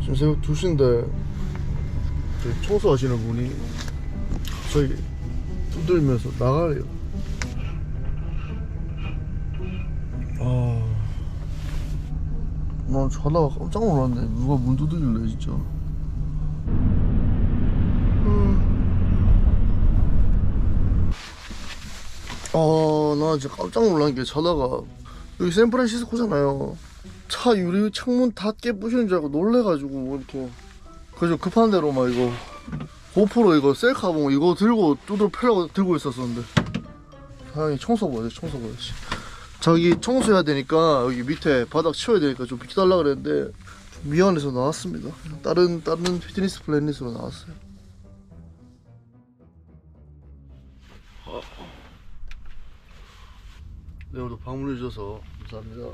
지금 새벽 2시인데 청소하시는 분이 갑자기 두들면서 나가래요. 난 자다가 깜짝 놀랐네. 누가 문 두들길래 진짜. 나 진짜 깜짝 놀란 게 자다가 여기 샌프란시스코잖아요. 차 유리 창문 다 깨부시는 줄 알고 놀래가지고 뭐 이렇게 그래서 급한 대로 막 이거 고프로 이거 셀카봉 이거 들고 두들 패려고 들고 있었었는데 다행히 청소 보여야지. 자기 청소해야 되니까 여기 밑에 바닥 치워야 되니까 좀 비켜달라 그랬는데 미안해서 나왔습니다. 다른 피트니스 플래닛으로 나왔어요. 네, 오늘도 방문해 주셔서 감사합니다.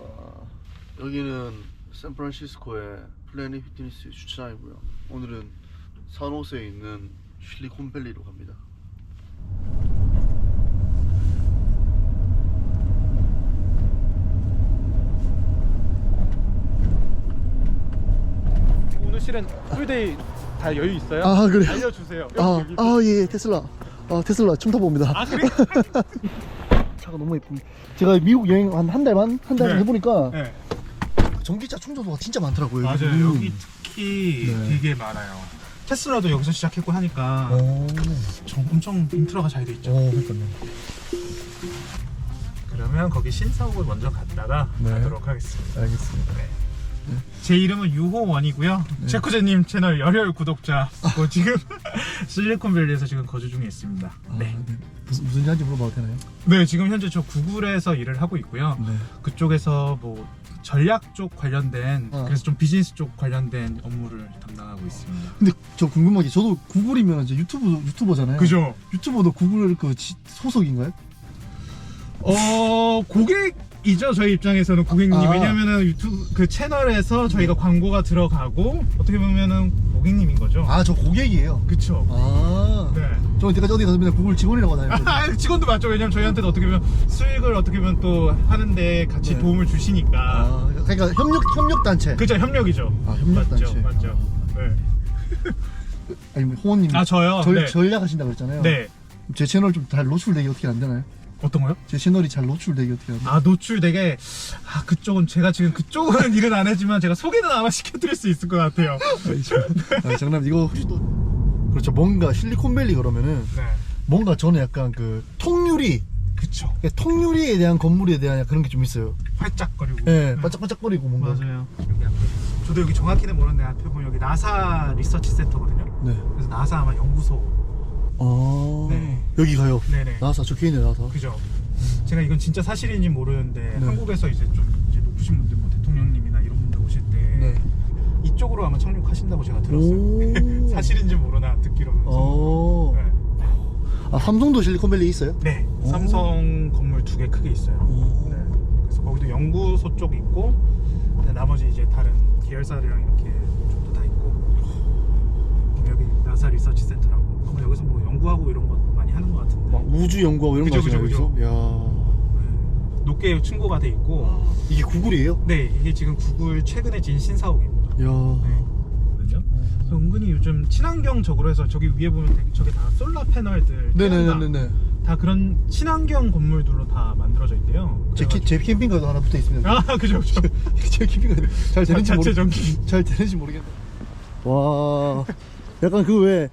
여기는 샌프란시스코의 플래닛 피트니스 주차장이고요. 오늘은 산호세에 있는 실리콘밸리로 갑니다. 오늘 실은 풀데이 다 여유 있어요? 아, 그래요? 알려주세요. 예, 테슬라. 테슬라 처음 타봅니다. 아 그래? 차가 너무 예쁩니다. 제가 미국 여행 한 달 반 네. 해보니까 네. 전기차 충전소가 진짜 많더라고요. 맞아요. 여기 특히 네. 되게 많아요. 테슬라도 여기서 시작했고 하니까 엄청 인프라가 잘 돼 있죠. 그러니까요. 그러면 거기 신사옥을 먼저 갔다가 네. 가도록 하겠습니다. 알겠습니다. 제 이름은 유호원이고요. 제코제님 채널 열혈 구독자. 지금 실리콘밸리에서 지금 거주 중에 있습니다. 네. 무슨 일인지 물어봐도 되나요? 네, 지금 현재 저 구글에서 일을 하고 있고요. 네. 그쪽에서 뭐 전략 쪽 관련된 그래서 좀 비즈니스 쪽 관련된 업무를 담당하고 있습니다. 근데 저 궁금한 게 저도 구글이면 이제 유튜버잖아요. 그죠? 유튜버도 구글 소속인가요? 고객이죠. 저희 입장에서는 고객님. 왜냐면은 유튜브 그 채널에서 저희가 광고가 들어가고 어떻게 보면은 고객님인 거죠. 저 고객이에요. 그쵸. 네. 네. 저 이때까지 어디 가서 맨날 구글 직원이라고 다녔거든요. 직원도 맞죠. 왜냐면 저희한테도 어떻게 보면 수익을 어떻게 보면 또 하는데 같이 네. 도움을 주시니까. 그러니까 협력 단체. 그죠. 협력이죠. 협력 단체. 맞죠. 네. 아니 호원님. 저요. 네. 전략하신다 그랬잖아요. 네. 제 채널 좀 잘 노출되기 어떻게 안 되나요? 어떤 거요? 제 채널이 잘 노출되기 어떻게 안 되나요? 노출되게 그쪽은 제가 지금 그쪽은 일은 안 하지만 제가 소개는 아마 시켜드릴 수 있을 것 같아요. 장남 이거 혹시 또 그렇죠. 뭔가 실리콘밸리 그러면은 네. 뭔가 저는 약간 그 통유리. 그쵸. 통유리에 대한 건물에 대한 그런 게 좀 있어요. 활짝거리고. 네, 반짝반짝거리고 뭔가. 맞아요. 여기 앞에. 저도 여기 정확히는 모르는데 앞에 보면 여기 나사 리서치 센터거든요. 네. 그래서 나사 아마 연구소. 네. 여기 가요. 네네. 나사 적혀있네 나사. 그죠. 제가 이건 진짜 사실인지 모르는데 네. 한국에서 이제 좀 이제 높으신 분들 뭐 대통령님이나 이런 분들 오실 때 네. 이쪽으로 아마 착륙하신다고 제가 들었어요. 사실인지 모르나 듣기로는. 네. 삼성도 실리콘밸리 있어요? 네. 삼성 건물 2개 크게 있어요. 네. 그래서 거기도 연구소 쪽 있고 나머지 이제 다른 계열사들이랑 이렇게 쪽도 다 있고 여기 나사 리서치 센터라고 아마 여기서 뭐 연구하고 이런 거 많이 하는 것 같은데. 막 우주 연구하고 이런 거 그죠, 하시나요? 그죠, 여기서? 야. 네. 높게 층고가 돼 있고 이게 구글이에요? 네 이게 지금 구글 최근에 진 신사옥입니다. 야. 네. 그래서 은근히 요즘 친환경적으로 해서 저기 위에 보면 저게 다 솔라 패널들 네네네네. 다 그런 친환경 건물들로 다 만들어져 있대요. 제 캠핑카도 하나 붙어 있습니다. 그죠. 제 캠핑카 잘 되는지 자체 전기. 잘 되는지 모르겠네. 와. 약간 그 왜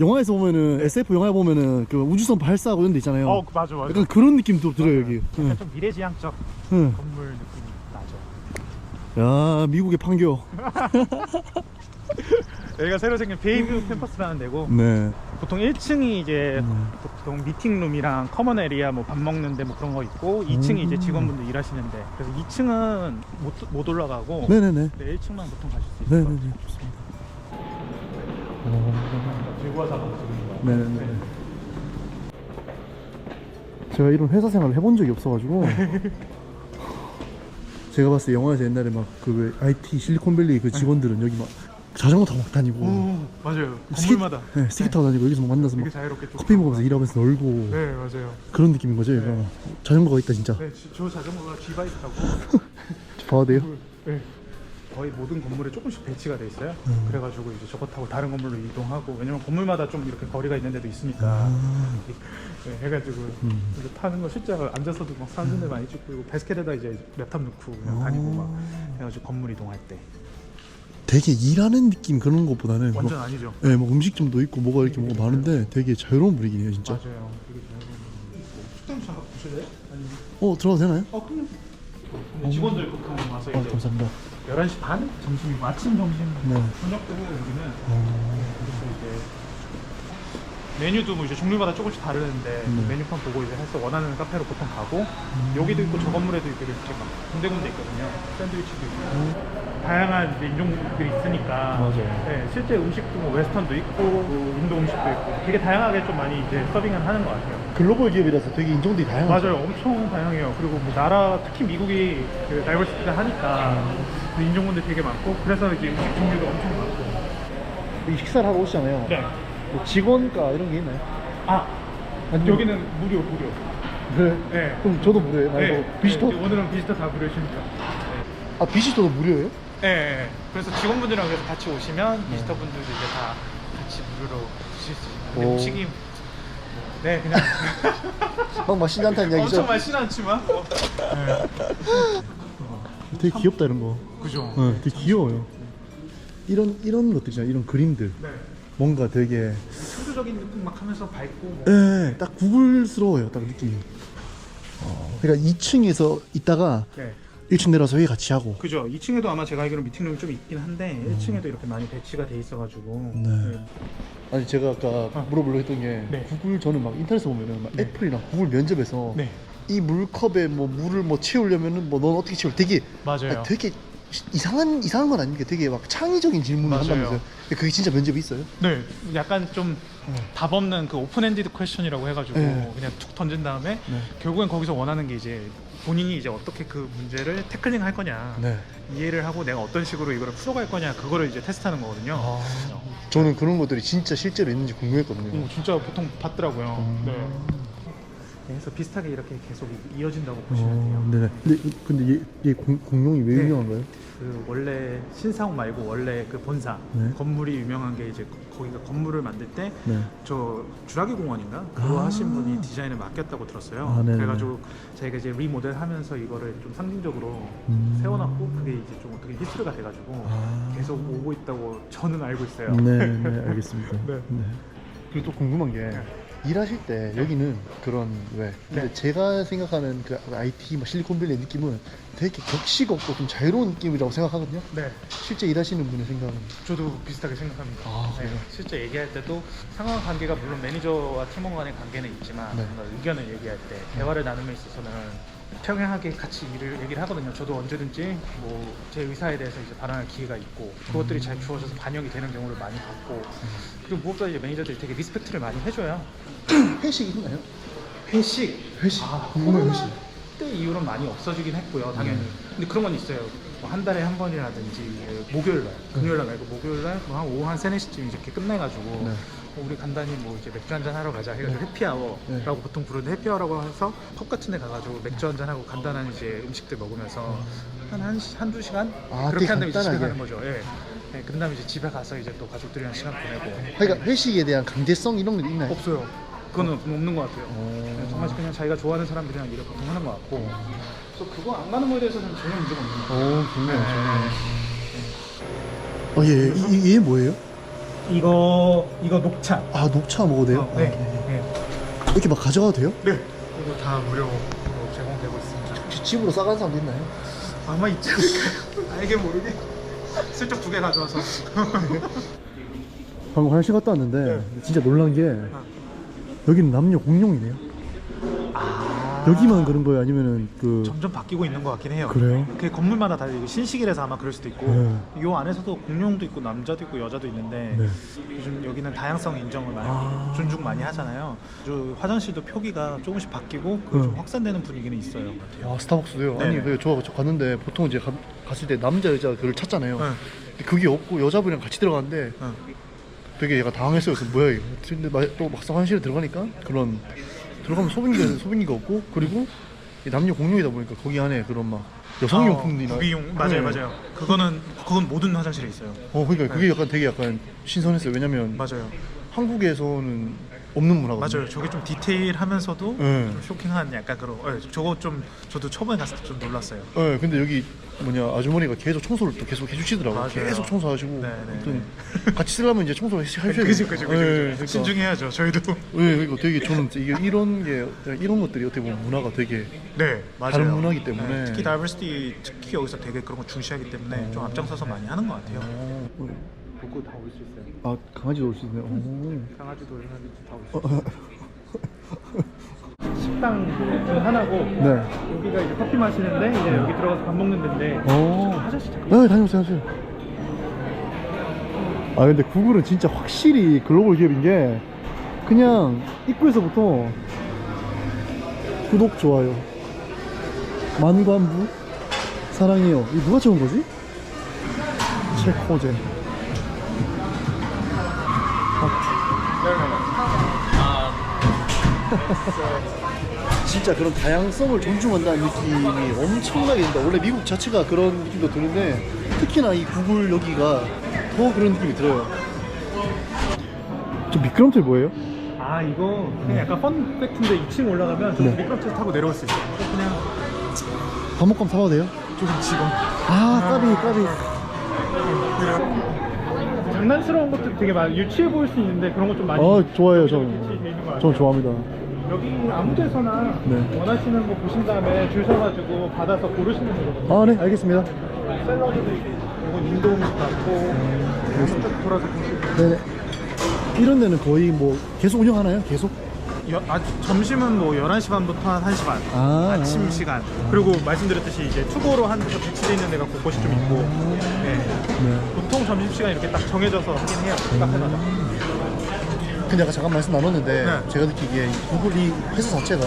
영화에서 보면은 SF 영화에 보면은 그 우주선 발사하고 이런 데 있잖아요. 맞아. 약간 그런 느낌도 들어요 여기. 약간 좀 미래지향적 응. 건물 느낌이 나죠. 야 미국의 판교. 여기가 새로 생긴 베이브 캠퍼스라는 데고 네. 보통 1층이 이제 보통 미팅룸이랑 커먼 에리아 뭐 밥 먹는데 뭐 그런 거 있고 2층이 이제 직원분들 일하시는데 그래서 2층은 못 올라가고 네네네. 네, 1층만 보통 가실 수 있어요. 네네네. 좋습니다. 네네네. 제가 이런 회사 생활을 해본 적이 없어가지고 제가 봤을 때 영화에서 옛날에 막 그 IT 실리콘밸리 그 직원들은 여기 막 자전거 타고 막 다니고 맞아요. 스키- 건물마다 네, 스키 타고 다니고 여기서 막 만나서 막 되게 자유롭게 쭉 커피 먹으면서 일하면서 놀고 네 맞아요. 그런 느낌인 거죠 얘가. 자전거가 있다 진짜. 네, 저 자전거가 G바이크 타고 봐도 돼요? 네. 거의 모든 건물에 조금씩 배치가 돼 있어요. 그래가지고 이제 저거 타고 다른 건물로 이동하고, 왜냐면 건물마다 좀 이렇게 거리가 있는 데도 있으니까. 네, 해가지고 이제 타는 거 실제 앉아서도 막 사진들 많이 찍고, 그리고 바스켓에다 이제 랩탑 넣고 그냥 다니고 막 해가지고 건물 이동할 때. 되게 일하는 느낌 그런 것보다는 완전 뭐, 아니죠. 네, 뭐 음식점도 있고 뭐가 이렇게 뭐가 많은데 되게 자유로운 분위기네요 진짜. 맞아요. 되게 식당 잠깐 보실래요? 아니면 들어가도 되나요? 근데 직원들 보통 와서 이제 감사합니다. 11시 반? 점심이고 아침 점심 네. 저녁도 여기는 그래서 이제 메뉴도 뭐 이제 종류마다 조금씩 다르는데 메뉴판 보고 이제 해서 원하는 카페로 보통 가고 여기도 있고 저 건물에도 있고 이렇게 막 군데군데 있거든요. 샌드위치도 있고 다양한 이제 인종들이 있으니까. 맞아요. 네, 실제 음식도 뭐 웨스턴도 있고 인도 음식도 있고 되게 다양하게 좀 많이 이제 서빙을 하는 것 같아요. 글로벌 기업이라서 되게 인종들이 다양하죠. 맞아요. 엄청 다양해요. 그리고 뭐 나라 특히 미국이 그 다이버시티가 하니까 그 인종군들 되게 많고 그래서 이제 음식 종류도 엄청 많고. 이 식사를 하고 오시잖아요. 네. 뭐 직원가 이런 게 있나요? 아니면- 여기는 무료. 그래? 네. 그럼 저도 무료예요? 아니, 네. 뭐 비지터? 네, 오늘은 비지터 다 무료시니까. 아 비지터도 무료예요? 네. 그래서 직원분들이랑 그래서 같이 오시면 비지터분들도 이제 다 같이 무료로 드실 수 있는. 근데 오. 음식이 네 그냥 막 맛있지 않다는 이야기죠? 엄청 맛있진 않지만 되게 귀엽다 이런 거. 그죠. 네, 되게 귀여워요. 이런 것들이잖아요. 이런 그림들. 네. 뭔가 되게 창조적인 느낌 막 하면서 밝고 뭐. 예, 딱 구글스러워요. 딱 느낌이. 그러니까 2층에서 있다가 네. 1층 내려서 회의 같이 하고. 그죠. 2층에도 아마 제가 알기로 미팅룸이 좀 있긴 한데 1층에도 이렇게 많이 배치가 돼 있어가지고. 네. 아니 제가 아까 물어보려고 했던 게 네. 구글 저는 막 인터넷에 보면은 막 네. 애플이나 구글 면접에서 네. 이 물컵에 뭐 물을 뭐 채우려면은 뭐 넌 어떻게 채울? 되게 맞아요. 아니, 되게 이상한 건 아닌데 되게 막 창의적인 질문을 맞아요. 한다면서요. 근데 그게 진짜 면접이 있어요? 네. 약간 좀 답 없는 그 오픈 엔디드 퀘션이라고 해가지고 네. 그냥 툭 던진 다음에 네. 결국엔 거기서 원하는 게 이제 본인이 이제 어떻게 그 문제를 태클링 할 거냐, 네. 이해를 하고 내가 어떤 식으로 이거를 풀어갈 거냐, 그거를 이제 테스트하는 거거든요. 저는 그런 것들이 진짜 실제로 있는지 궁금했거든요. 진짜 보통 받더라고요. 네. 그래서 비슷하게 이렇게 계속 이어진다고 보시면 돼요. 네네. 근데 얘 공룡이 왜 네. 유명한가요? 그 원래 신사옥 말고 원래 그 본사 네. 건물이 유명한 게 이제 거기가 건물을 만들 때 네. 저 주라기 공원인가 그거 하신 분이 디자인을 맡겼다고 들었어요. 네네. 그래가지고 저희가 이제 리모델하면서 이거를 좀 상징적으로 세워놨고 그게 이제 좀 어떻게 히스토리가 돼가지고 계속 오고 있다고 저는 알고 있어요. 네, 알겠습니다. 네. 그리고 또 궁금한 게 일하실 때 여기는 그런 왜? 근데 네. 제가 생각하는 그 IT 뭐 실리콘밸리 느낌은 되게 격식 없고 좀 자유로운 느낌이라고 생각하거든요. 네. 실제 일하시는 분의 생각은 저도 비슷하게 생각합니다. 아, 네, 그래요? 실제 얘기할 때도 상하 관계가 물론 매니저와 팀원 간의 관계는 있지만 네. 뭔가 의견을 얘기할 때 대화를 나눔에 있어서는 평행하게 같이 얘기를 하거든요. 저도 언제든지 뭐 제 의사에 대해서 이제 발언할 기회가 있고 그것들이 잘 주어져서 반영이 되는 경우를 많이 봤고 그리고 무엇보다 이제 매니저들이 되게 리스펙트를 많이 해줘요. 회식이 있나요? 회식 궁금해요, 코로나 회식. 때 이후로는 많이 없어지긴 했고요, 당연히. 근데 그런 건 있어요. 뭐한 달에 한 번이라든지 목요일날, 금요일날 말고 목요일날 뭐 한 오후 한 3, 4시쯤 이렇게 끝내가지고 네. 우리 간단히 뭐 이제 맥주 한잔 하러 가자 해가지고 해피아워라고 네. 보통 부르는데 해피아워라고 해서 펍 같은 데 가가지고 맥주 한잔 하고 간단한 이제 음식들 먹으면서 한두 시간 그렇게 되게 한 다음에 이제 집에 간단하게. 가는 거죠. 예. 네, 그 다음에 이제 집에 가서 이제 또 가족들이랑 시간 보내고. 그러니까 회식에 대한 강제성 이런 게 있나요? 없어요. 그거는 없는 것 같아요. 네, 정말 그냥 자기가 좋아하는 사람들이랑 일을 보통 하는 것 같고. 그래서 그거 안 가는 거에 대해서는 전혀 문제가 없는 것 같아요. 궁금해요. 얘 뭐예요? 이거 녹차. 아 녹차 먹어도 돼요? 네. 아, 네. 이렇게 막 가져가도 돼요? 네. 이거 다 무료로 제공되고 있습니다. 혹시 집으로 싸가는 사람도 있나요? 아마 있지 않을까요? 알게 모르게. 슬쩍 2개 가져와서. 방금 화장실 갔다 왔는데 네. 진짜 놀란 게 여기는 남녀 공용이네요. 여기만 그런 거예요? 아니면은 그 점점 바뀌고 있는 것 같긴 해요. 그래요? 그 건물마다 다르고 신식이라서 아마 그럴 수도 있고 네. 요 안에서도 공룡도 있고 남자도 있고 여자도 있는데 네. 요즘 여기는 다양성 인정을 많이 존중 많이 하잖아요. 저 화장실도 표기가 조금씩 바뀌고 그게 좀 확산되는 분위기는 있어요. 아 스타벅스도요? 네네. 아니 저 갔는데 보통 이제 갔을 때 남자 여자 그걸 찾잖아요. 네. 근데 그게 없고 여자분이랑 같이 들어갔는데 되게 얘가 당황했어요. 그래서 뭐야 이거. 근데 또 막상 화장실에 들어가니까 들어가면 소변기가 없고 그리고 이 남녀 공용이다 보니까 거기 안에 그런 막 여성용품이나. 구비용 맞아요, 네. 맞아요. 그건 모든 화장실에 있어요. 그러니까 그게 약간 되게 약간 신선했어요. 왜냐면 맞아요, 한국에서는 없는 문화거든요. 맞아요. 저게 좀 디테일하면서도 네. 좀 쇼킹한 약간 그런. 저거 좀 저도 처음에 갔을 때 좀 놀랐어요. 네, 근데 여기 아주머니가 계속 청소를 또 계속 해주시더라고요. 맞아요. 계속 청소하시고. 네, 네, 아무튼 같이 쓰려면 이제 청소를 하셔야 돼요. 그죠. 네, 그러니까. 신중해야죠. 저희도. 네, 그러니까 되게 저는 이런 것들이 어떻게 보면 문화가 되게 네, 맞아요. 다른 문화이기 때문에. 네, 특히 다이버시티 특히 여기서 되게 그런 거 중시하기 때문에 좀 앞장서서 많이 하는 것 같아요. 복구 다 올 수 있어요. 아, 강아지도 올 수 있네요. 강아지도 얼마든지 다 올 수 있어요. 식당 중 하나고 네. 여기가 이제 커피 마시는데 이제 여기 들어가서 밥 먹는 데인데 화장실 잠깐. 네, 다녀오세요. 아, 근데 구글은 진짜 확실히 글로벌 기업인 게 그냥 입구에서부터 구독, 좋아요, 만관부, 사랑해요. 이거 누가 적은 거지? 체코제. 진짜 그런 다양성을 존중한다는 느낌이 엄청나게 든다. 원래 미국 자체가 그런 느낌도 드는데 특히나 이 구글 여기가 더 그런 느낌이 들어요. 저 미끄럼틀 뭐예요? 아 이거 그냥 약간 펀 팩트인데 2층 올라가면 저 네. 미끄럼틀 타고 내려올 수 있어요. 그냥 밥먹감 사봐도 돼요? 조금 직원. 아, 까비. 장난스러운 것도 되게 많아. 유치해 보일 수 있는데 그런 거 좀 많이. 좋아요. 배치돼 있는 것 같아요. 전 좋아합니다. 여기 아무 데서나 네. 원하시는 거 보신 다음에 줄 서가지고 받아서 고르시면 되거든요. 아, 네, 알겠습니다. 샐러드도 있고 이건 인도 음식 같고 쭉 돌아서 보시면. 네. 이런 데는 거의 뭐 계속 운영하나요? 계속? 점심은 뭐 11시 반부터 한 1시 반 아침 시간 그리고 말씀드렸듯이 이제 투고로 한 데서 배치되어 있는 데가 곳곳이 좀 있고 네. 보통 점심시간 이렇게 딱 정해져서 하긴 해요. 카페마다. 근데 아까 잠깐 말씀 나눴는데 네. 제가 느끼기에 구글 이 회사 자체가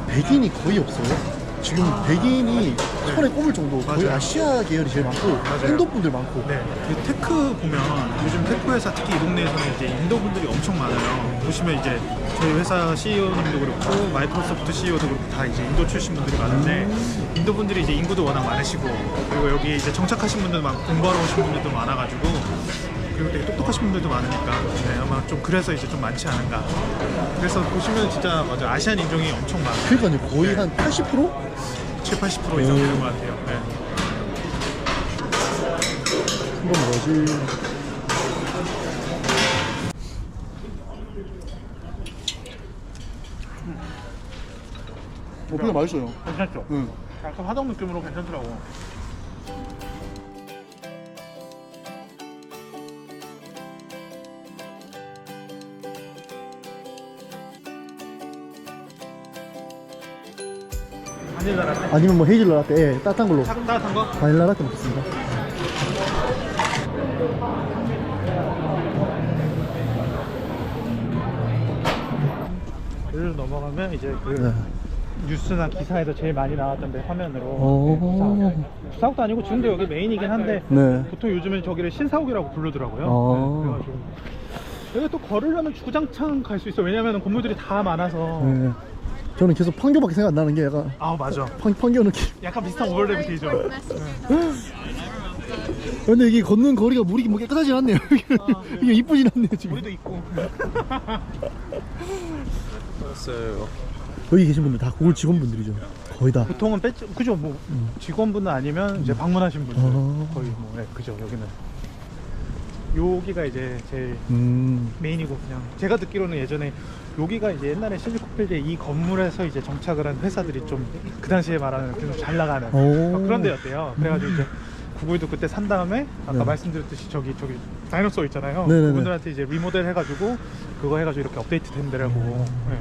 백인이 거의 없어요. 지금 백인이 손에 꼽을 정도 거의 맞아요. 아시아 계열이 제일 많고 인도 분들 많고. 네. 그 테크 보면 요즘 테크 회사 특히 이 동네에서는 이제 인도 분들이 엄청 많아요. 보시면 이제 저희 회사 CEO님도 그렇고 마이크로소프트 CEO도 그렇고 다 이제 인도 출신 분들이 많은데 인도 분들이 이제 인구도 워낙 많으시고 그리고 여기 이제 정착하신 분들 많고 공부하러 오신 분들도 많아가지고 그리고 되게 똑똑하신 분들도 많으니까 네, 아마 좀 그래서 이제 좀 많지 않은가. 그래서 보시면 진짜 맞아 아시안 인종이 엄청 많아요. 그러니까요, 거의 한 80%? 70-80% 이상 되는 것 같아요. 네. 이건 뭐지? 그냥 맛있어요. 괜찮죠? 응. 약간 화덕 느낌으로 괜찮더라고. 바닐라 라떼? 아니면 뭐 헤이즐넛 라떼, 예, 따뜻한 걸로. 따뜻한 거? 바닐라 라떼 먹겠습니다. 여기로 넘어가면 이제 그 네. 뉴스나 기사에서 제일 많이 나왔던 데 화면으로 오. 주사옥도 아니고 지금도 여기 메인이긴 한데 네. 보통 요즘엔 저기를 신사옥이라고 부르더라고요. 아. 네, 그래가지고 여기 또 걸으려면 주구장창 갈 수 있어. 왜냐면 건물들이 다 많아서. 네. 저는 계속 판교밖에 생각 안 나는 게 약간 아 맞아. 판교 느낌. 약간 비슷한 오버랩이죠. 근데 이게 걷는 거리가 물이 뭐 깨끗하진 않네요. 이게 이쁘진 않네요 지금. 우리도 있고. 여기 계신 분들 다 구글 직원분들이죠. 거의 다. 보통은 그죠 뭐 직원분은 아니면 이제 방문하신 분들 거의 뭐 네, 그죠 여기는 여기가 이제 제일 메인이고 그냥 제가 듣기로는 예전에 여기가 이제 옛날에 실리콘밸리에 이 건물에서 이제 정착을 한 회사들이 좀 그 당시에 말하는 좀 잘 나가는 그런 데였대요. 그래가지고 이제 구글도 그때 산 다음에 아까 네. 말씀드렸듯이 저기 다이너소어 있잖아요. 네네네. 그분들한테 이제 리모델 해가지고 그거 해가지고 이렇게 업데이트 된 데라고. 네.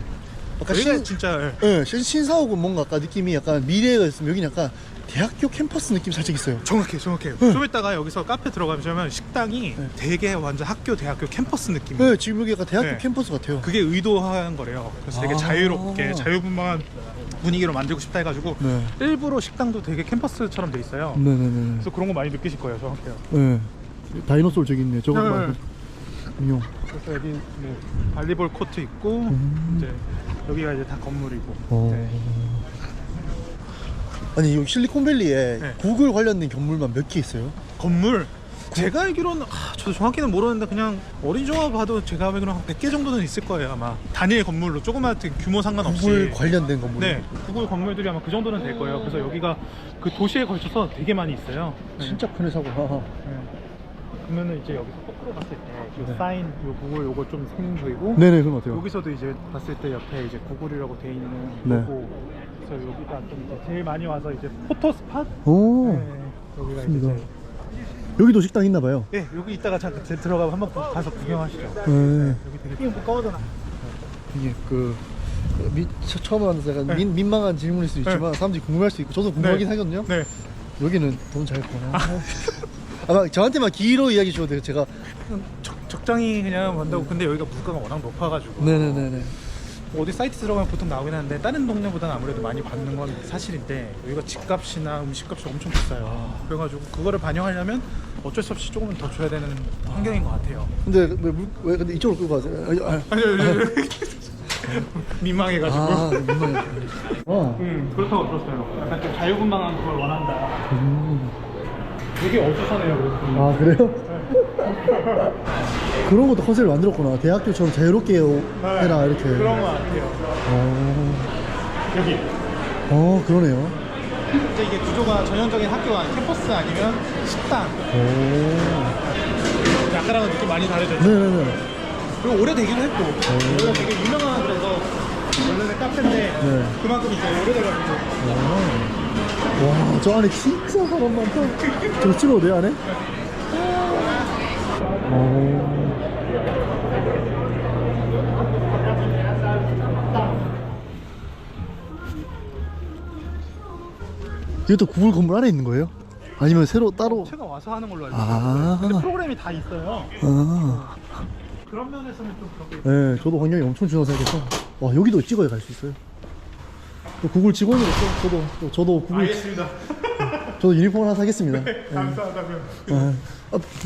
아까 여기가 진짜 네, 신사옥은 뭔가 아까 느낌이 약간 미래가 있으면 여기는 약간 대학교 캠퍼스 느낌 살짝 있어요. 정확해요. 좀 이따가 여기서 카페 들어가면 식당이 되게 완전 학교, 대학교 캠퍼스 느낌이에요. 네, 지금 여기가 대학교 네. 캠퍼스 같아요. 그게 의도한 거래요. 그래서 되게 자유롭게 자유분방한 분위기로 만들고 싶다 해가지고 네. 일부러 식당도 되게 캠퍼스처럼 돼 있어요. 네네네. 그래서 그런 거 많이 느끼실 거예요. 정확해요. 네. 다이노소울 저기 있네. 저거 네. 말고. 인용. 그래서 여기 뭐 발리볼 코트 있고 이제 여기가 이제 다 건물이고. 어. 네. 아니 여기 실리콘밸리에 네. 구글 관련된 건물만 몇 개 있어요? 건물 제가 알기로는 저도 정확히는 모르는데 그냥 어린이종합 봐도 제가 알기로는 한 100개 정도는 있을 거예요 아마. 단일 건물로 조그마한 규모 상관없이. 구글 관련된 건물. 네, 구글 건물들이 아마 그 정도는 될 거예요. 그래서 여기가 그 도시에 걸쳐서 되게 많이 있어요. 네. 진짜 크네 사고. 네. 그러면은 이제 여기서 거꾸로 봤을 때 요 네. 사인 요 구글 요거 좀 생긴 보이고 네네 그런 것 같아요. 여기서도 이제 봤을 때 옆에 이제 구글이라고 돼 있는 네. 요거. 그래서 여기가 좀 이제 제일 많이 와서 이제 포토 스팟. 오. 네, 여기가 좋습니다. 이제 제일. 여기도 식당 있나 봐요. 네, 여기 이따가 잠깐 들어가면 한번 가서 구경하시죠. 네. 여기 되게 꺼잖아. 이게 처음 만나서 약간 네. 민망한 질문일 수 있지만 사람들이 궁금할 수 있고 저도 궁금하긴 하거든요. 네. 여기는 돈 잘 버나? 아마 저한테만 기로 이야기 주셔도 돼요. 제가. 적당히 그냥 만다고. 근데 여기가 물가가 워낙 높아가지고. 네네네네. 어디 사이트 들어가면 보통 나오긴 하는데 다른 동네보다는 아무래도 많이 받는 건 사실인데 여기가 집값이나 음식값이 엄청 비싸요. 그래가지고 그거를 반영하려면 어쩔 수 없이 조금은 더 줘야 되는 환경인 것 같아요. 근데 왜 근데 이쪽으로 끌고 가세요? 아니. 민망해가지고. 아 민망해. 그렇다고 들었어요. 약간 좀 자유분방한 걸 원한다. 되게 어수선해요. 그래서. 아 그래요? 그런 것도 컨셉을 만들었구나. 대학교처럼 자유롭게 해라 이렇게. 그런 것 같아요. 여기. 그러네요. 이제 이게 구조가 전형적인 학교가 캠퍼스 아니면 식당. 약간랑은 느낌 많이 다르죠. 네네네. 그리고 오래되기도 했고. 여기가 되게 유명한 그래서 원래는 카페인데 네. 그만큼 이제 오래돼가지고. 와, 저 안에 진짜 사람 많다. 저거 찍어도 돼요, 안에? 이것도 구글 건물 안에 있는 거예요? 아니면 새로 따로? 제가 와서 하는 걸로 알고 있어요. 근데 프로그램이 다 있어요. 그런 면에서는 좀 그렇게. 네, 저도 환경이 엄청 중요하다고 생각해서. 와, 여기도 찍어야 갈 수 있어요. 또 구글 직원으로서 저도 구글. 알겠습니다. 저도 유니폼 하나 사겠습니다. 네. 감사하다고요.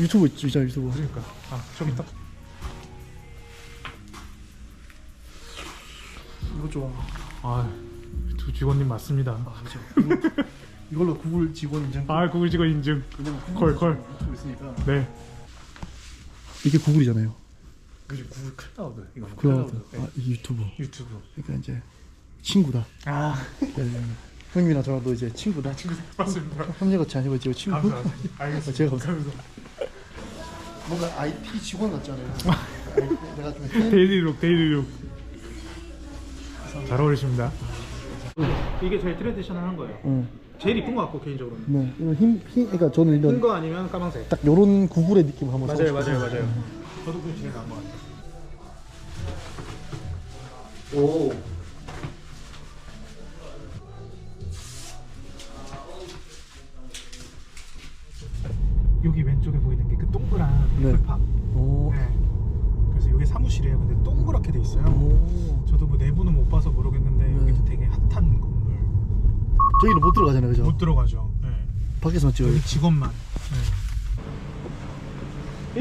유튜브 있잖아, 유튜브. 그러니까. 저기 딱. 이거 좀. 두 직원님 맞습니다. 그렇죠. 이걸로 구글 직원 인증. 구글 직원 인증. 걸. 유튜브 있으니까. 네. 이게 구글이잖아요. 그죠, 구글 클라우드. 이거 클라우드. 이게 유튜브. 그러니까 이제 친구다. 형님이랑 저랑도 이제 친구다. 맞습니다. 협력같이 아니고 이제 친구. 감사합니다. 알겠습니다. 제가 감사합니다. 뭔가 IT 직원 같잖아요. 내가 좀 데일리룩. 잘 어울리십니다. 이게 제일 트레디셔널한 거예요. 제일 이쁜 것 같고 개인적으로는. 네. 이거 그러니까 저는 이런 흰 거 아니면 까만색. 딱 요런 구글의 느낌 한번 맞아요. 써보고 저도 그게 제일 나은 것 같아요. 오. 여기 왼쪽에 보이는 게 그 동그란 네. 애플팍. 오. 네. 그래서 이게 사무실이에요. 근데 동그랗게 돼 있어요. 오. 저도 뭐 내부는 못 봐서 모르겠는데 네. 여기도 되게 핫한 건물. 저기는 못 들어가잖아요, 그죠? 못 들어가죠. 네. 밖에서만 찍어요. 여기 직원만. 네.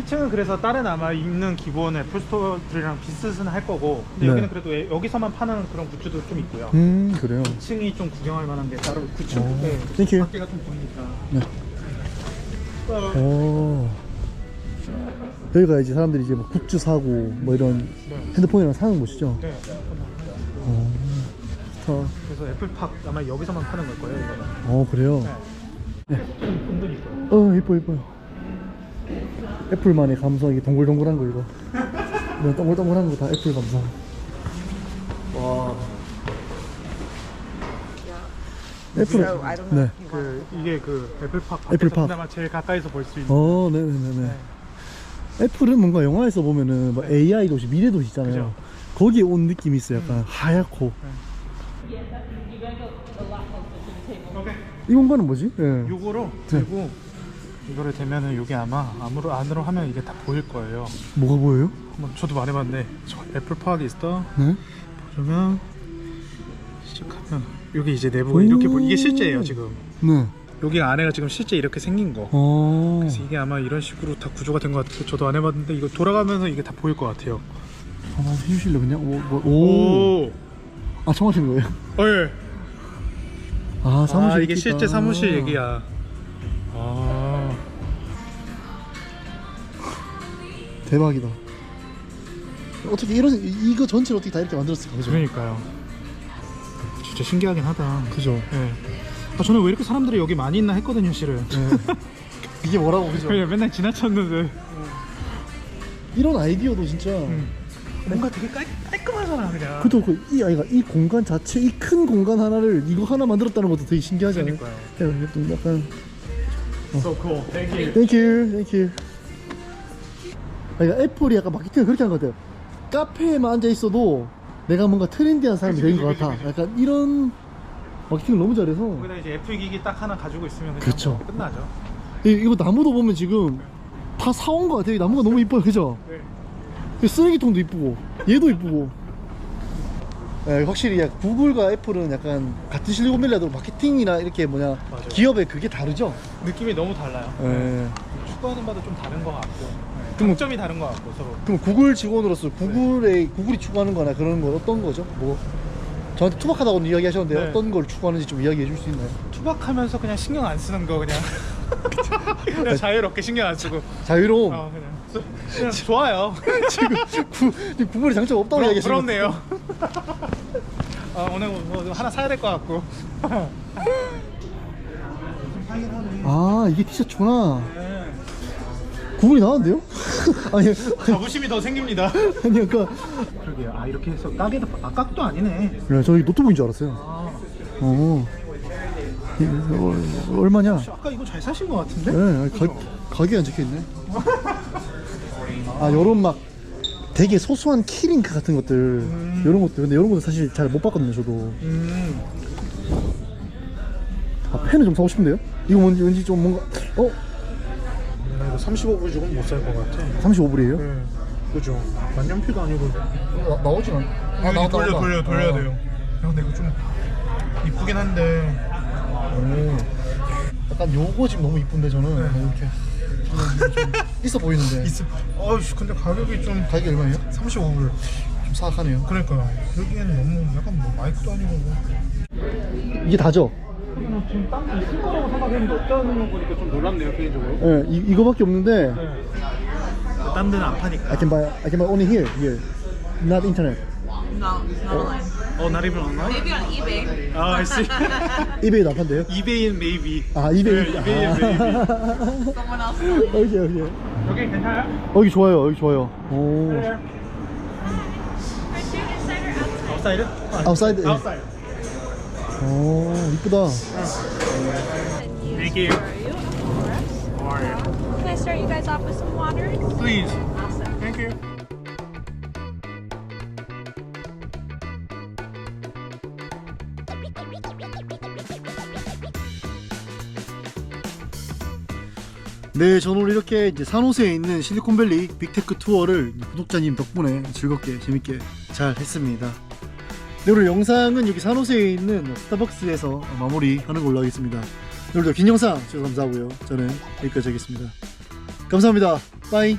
1층은 그래서 다른 아마 있는 기본 애플 스토어들이랑 비슷은 할 거고, 근데 네. 여기는 그래도 여기서만 파는 그런 굿즈도 좀 있고요. 그래요. 2층이 좀 구경할 만한 게 따로 9층. 오. 네. 땡큐. 밖에가 좀 보이니까. 네. 오. 여기가 이제 사람들이 이제 뭐 굿즈 사고 뭐 이런 네. 핸드폰이랑 사는 곳이죠. 네. 좋다. 그래서 애플팍 아마 여기서만 파는 걸 거예요, 이거는. 그래요? 네. 좀 은근히 있어요. 이뻐요. 애플만의 감성, 이게 동글동글한 거 이거. 이런 동글동글한 거 다 애플 감성. 와. 애플. So I don't know 네. if you want. 이게 그 애플팍 애플팍. 밖에서 그나마 제일 가까이서 볼 수 있는. 네네네네. 애플은 뭔가 영화에서 보면은 뭐 AI 도시, 미래 도시 있잖아요. 그죠. 거기에 온 느낌이 있어요. 약간 하얗고. 오케이. 이 공간은 뭐지? 네. 요거로 들고 이거를 대면은 여기 아마 안으로 하면 이게 다 보일 거예요. 뭐가 보여요? 한번 저도 말해봤는데 저 애플팍 있어. 네. 보면 시작하면 여기 이제 내부가 이렇게 이게 실제예요 지금. 네. 여기 안에가 지금 실제 이렇게 생긴 거. 그래서 이게 아마 이런 식으로 다 구조가 된 것 같아요. 저도 안 해봤는데 이거 돌아가면서 이게 다 보일 것 같아요. 해주실래 그냥? 오. 오. 아, 청하시는 거예요? 예. 아 사무실 이게 있겠다. 실제 사무실 얘기야. 아, 대박이다. 어떻게 이런 이거 전체를 어떻게 다 이렇게 만들었을까, 그죠? 그러니까요. 진짜 신기하긴 하다. 그죠? 네. 저는 왜 이렇게 사람들이 여기 많이 있나 했거든요, 실은. 네. 이게 뭐라고, 그죠? 그냥 맨날 지나쳤는데. 이런 아이디어도 진짜. 뭔가 되게 깔끔하잖아, 그냥. 그래도 이 아이가 이 공간 자체, 이 큰 공간 하나를 이거 하나 만들었다는 것도 되게 신기하잖아요. 그러니까요. 좀 약간. So cool. Thank you. Thank you. 그러니까 애플이 약간 마케팅을 그렇게 하는 것 같아요. 카페에만 앉아 있어도 내가 뭔가 트렌디한 사람이 된 것 같아. 그치. 약간 이런 마케팅을 너무 잘해서. 거기다 이제 애플 기기 딱 하나 가지고 있으면 그냥 그쵸. 뭐 끝나죠. 이거 나무도 보면 지금 다 사온 것 같아요. 이 나무가 너무 이뻐요, 그죠? 네. 이 쓰레기통도 이쁘고 얘도 이쁘고. 예, 확실히 구글과 애플은 약간 같은 실리콘밸리라도 마케팅이나 이렇게 맞아요. 기업의 그게 다르죠? 느낌이 너무 달라요. 예. 추구하는 바도 좀 다른 것 같고, 그럼- 강점이 다른 것 같고 서로. 그럼 구글 직원으로서 구글이 추구하는 거나 그런 건 어떤 거죠? 뭐 저한테 투박하다고는 이야기하셨는데 네. 어떤 걸 추구하는지 좀 이야기해 줄 수 있나요? 투박하면서 그냥 신경 안 쓰는 거 그냥. 그냥 자유롭게 신경 안 쓰고. 자유로움. 그냥 좋아요. 지금 구글의 장점 없다고 이야기하시는 부럽네요. 오늘 뭐 하나 사야 될 것 같고. 아 이게 티셔츠구나. 구글이 나왔는데요? 아니 자부심이 더 생깁니다. 아니 약간 그러게요. 이렇게 해서 가게도 깍도 아니네. 그래, 저 노트북인 줄 알았어요. 어. 얼마냐? 아까 이거 잘 사신 것 같은데? 네, 가격이 안 적혀있네. 아, 요런 막 되게 소소한 키링크 같은 것들, 요런 것들. 근데 요런 것도 사실 잘 못 봤거든요, 저도. 아, 펜을 좀 사고 싶은데요? 이거 왠지 좀 뭔가, 나 이거 35불 주고는 못 살 것 같아. 35불이에요? 네. 그죠. 만년필도 아니고. 나오진 않아. 아, 돌려야 돼요. 근데 이거 좀 이쁘긴 한데. 약간 요거 지금 너무 이쁜데, 저는. 이렇게. 좀 있어 보이는데. 근데 가격이 좀 가격이 얼마예요? 35불. 좀 사악하네요. 그러니까 여기에는 너무 약간 뭐 마이크도 아니고. 이게 다죠? 지금 딴 있을 거라고 생각했는데 없다는 거 보니까 좀 놀랍네요, 개인적으로. 네, 이거밖에 없는데. 딴 데는 안 파니까. I can buy only here. Not internet. No, it's not online. Not even online? Maybe on eBay. I see. 이베이도 안 판대요? eBay는 maybe. 아, 이베이. 네, eBay는 maybe. Someone else is selling it. 오케이. 여기 괜찮아요? 여기 좋아요. 오. 아웃사이드? 아웃사이드. 아웃사이드. 오, 이쁘다. Thank you. How are you? Can I start you guys off with some waters? Please. Awesome. Thank you. 네, 저는 오늘 이렇게 이제 산호세에 있는 실리콘밸리 빅테크 투어를 구독자님 덕분에 즐겁게 재밌게 잘 했습니다. 네, 오늘 영상은 여기 산호세에 있는 스타벅스에서 마무리하는 걸로 하겠습니다. 오늘도 긴 영상 주셔서 감사하고요. 저는 여기까지 하겠습니다. 감사합니다. 빠이.